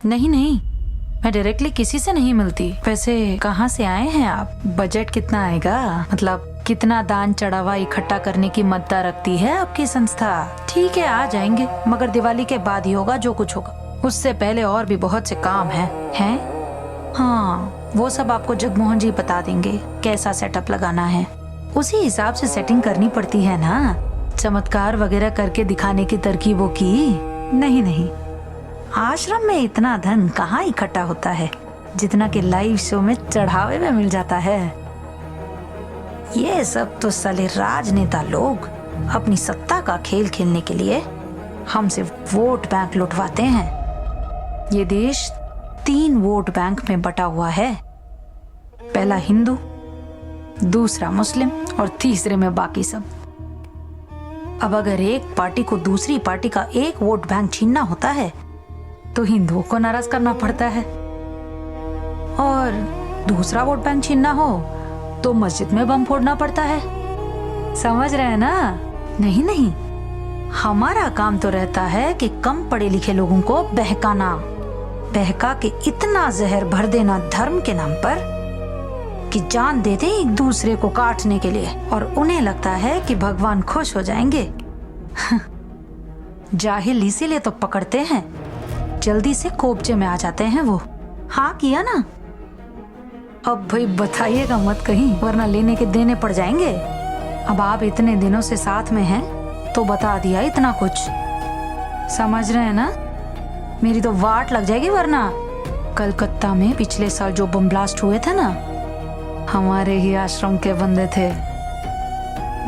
नहीं नहीं, मैं डायरेक्टली किसी से नहीं मिलती। वैसे कहाँ से आए हैं आप? बजट कितना आएगा? मतलब कितना दान चढ़ावा इकट्ठा करने की मद्दा रखती है आपकी संस्था? ठीक है, आ जाएंगे, मगर दिवाली के बाद ही होगा जो कुछ होगा। उससे पहले और भी बहुत से काम हैं? हाँ, वो सब आपको जगमोहन जी बता देंगे कैसा सेटअप लगाना है। उसी हिसाब से सेटिंग करनी पड़ती है ना। चमत्कार वगैरह करके दिखाने की तरकीबों की नहीं नहीं। आश्रम में इतना धन कहाँ इकट्ठा होता है जितना कि लाइव शो में चढ़ावे में मिल जाता है। ये सब तो साले राजनेता लोग अपनी सत्ता का खेल खेलने के लिए हमसे वोट बैंक लुटवाते हैं। ये देश 3 वोट बैंक में बटा हुआ है। पहला हिंदू, दूसरा मुस्लिम और तीसरे में बाकी सब। अब अगर एक पार्टी को दूसरी पार्टी का एक वोट बैंक छीनना होता है तो हिंदुओं को नाराज करना पड़ता है, और दूसरा वोट बैंक छीनना हो तो मस्जिद में बम फोड़ना पड़ता है। समझ रहे हैं ना? नहीं नहीं, हमारा काम तो रहता है कि कम पढ़े लिखे लोगों को बहकाना, बहका के इतना जहर भर देना धर्म के नाम पर कि जान दे दें एक दूसरे को काटने के लिए, और उन्हें लगता है कि भगवान खुश हो जाएंगे। जाहिल इसीलिए तो पकड़ते हैं, जल्दी से कोपचे में आ जाते हैं वो। हाँ किया ना? अब भाई बताइएगा मत कहीं, वरना लेने के देने पड़ जाएंगे। अब आप इतने दिनों से साथ में हैं तो बता दिया इतना कुछ। समझ रहे हैं ना? मेरी तो वाट लग जाएगी वरना। कलकत्ता में पिछले साल जो बम ब्लास्ट हुए थे ना, हमारे ही आश्रम के बंदे थे,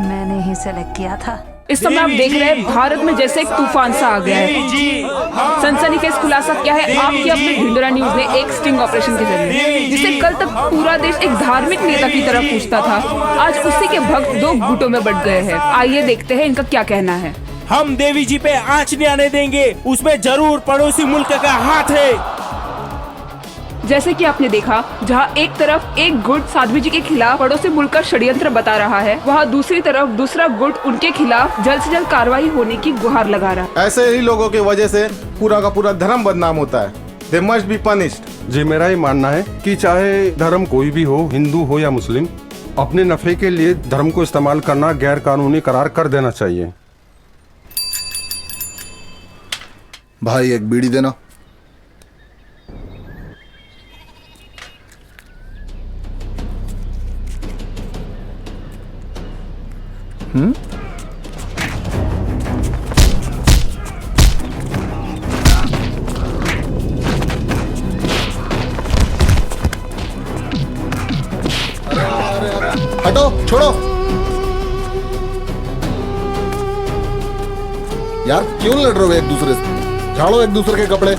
मैंने ही सेलेक्ट किया था। इस समय आप देख रहे हैं भारत में जैसे एक तूफान सा आ गया है। सनसनीखेज खुलासा क्या है आपकी अपने ढिंडोरा न्यूज ने एक स्टिंग ऑपरेशन के जरिए, जिसे कल तक पूरा देश एक धार्मिक नेता की तरह पूछता था, आज उसी के भक्त 2 गुटों में बंट गए हैं। आइए देखते हैं इनका क्या कहना है। हम देवी जी पे आंच नहीं आने देंगे, उसमें जरूर पड़ोसी मुल्क का हाथ है। जैसे कि आपने देखा, जहां एक तरफ एक गुट साध्वी जी के खिलाफ पड़ोसी मुल्क का षड्यंत्र बता रहा है, वहां दूसरी तरफ दूसरा गुट उनके खिलाफ जल्द से जल्द कार्रवाई होने की गुहार लगा रहा है। ऐसे ही लोगों की वजह से पूरा का पूरा धर्म बदनाम होता है। They must be punished। जी, मेरा ये मानना है कि चाहे धर्म कोई भी हो, हिंदू हो या मुस्लिम, अपने नफे के लिए धर्म को इस्तेमाल करना गैर कानूनी करार कर देना चाहिए। भाई एक बीड़ी देना। हटो, छोड़ो यार, क्यों लड़ रहे हो एक दूसरे से? झाड़ो एक दूसरे के कपड़े।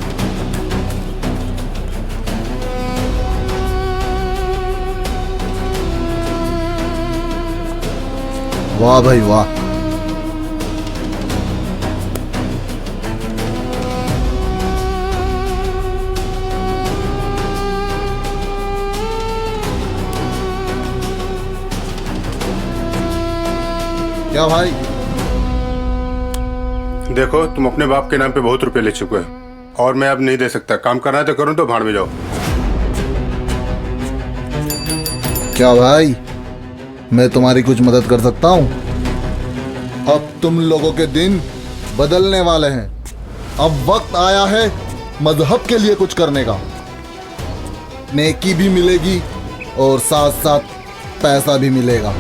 वाह भाई वाह। क्या भाई? देखो, तुम अपने बाप के नाम पे बहुत रुपए ले चुके हो और मैं अब नहीं दे सकता। काम करना है तो करूँ, तो भाड़ में जाओ। क्या भाई, मैं तुम्हारी कुछ मदद कर सकता हूं? अब तुम लोगों के दिन बदलने वाले हैं। अब वक्त आया है मजहब के लिए कुछ करने का। नेकी भी मिलेगी और साथ साथ पैसा भी मिलेगा।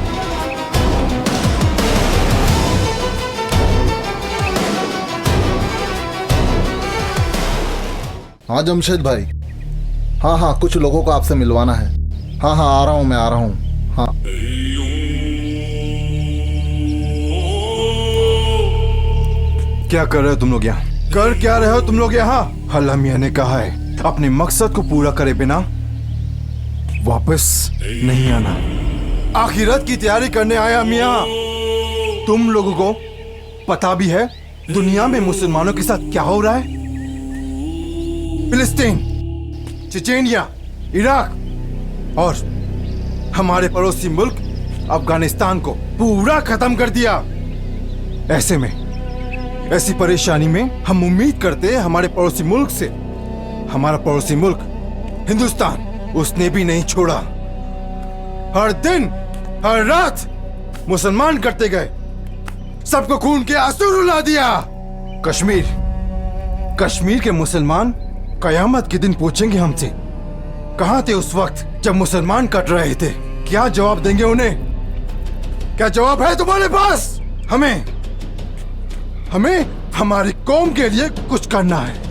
हाँ जमशेद भाई, हाँ कुछ लोगों को आपसे मिलवाना है। हाँ आ रहा हूँ, मैं आ रहा हूँ। हाँ क्या कर रहे हो तुम लोग यहाँ? कर क्या रहे हो तुम लोग यहाँ? अल्लाह मियां ने कहा है अपने मकसद को पूरा करे बिना वापस नहीं आना। आखिरत की तैयारी करने आया मियां। तुम लोगों को पता भी है दुनिया में मुसलमानों के साथ क्या हो रहा है? फिलिस्तीन, चेचेनिया, इराक और हमारे पड़ोसी मुल्क अफगानिस्तान को पूरा खत्म कर दिया। ऐसे में, ऐसी परेशानी में हम उम्मीद करते हैं हमारे पड़ोसी मुल्क से हमारा पड़ोसी मुल्क हिंदुस्तान, उसने भी नहीं छोड़ा। हर दिन हर रात मुसलमान करते गए, सबको खून के आंसू रुला दिया। कश्मीर के मुसलमान कयामत के दिन पूछेंगे हमसे, कहां थे उस वक्त जब मुसलमान कट रहे थे? क्या जवाब देंगे उन्हें? क्या जवाब है तुम्हारे पास? हमें हमारी कौम के लिए कुछ करना है।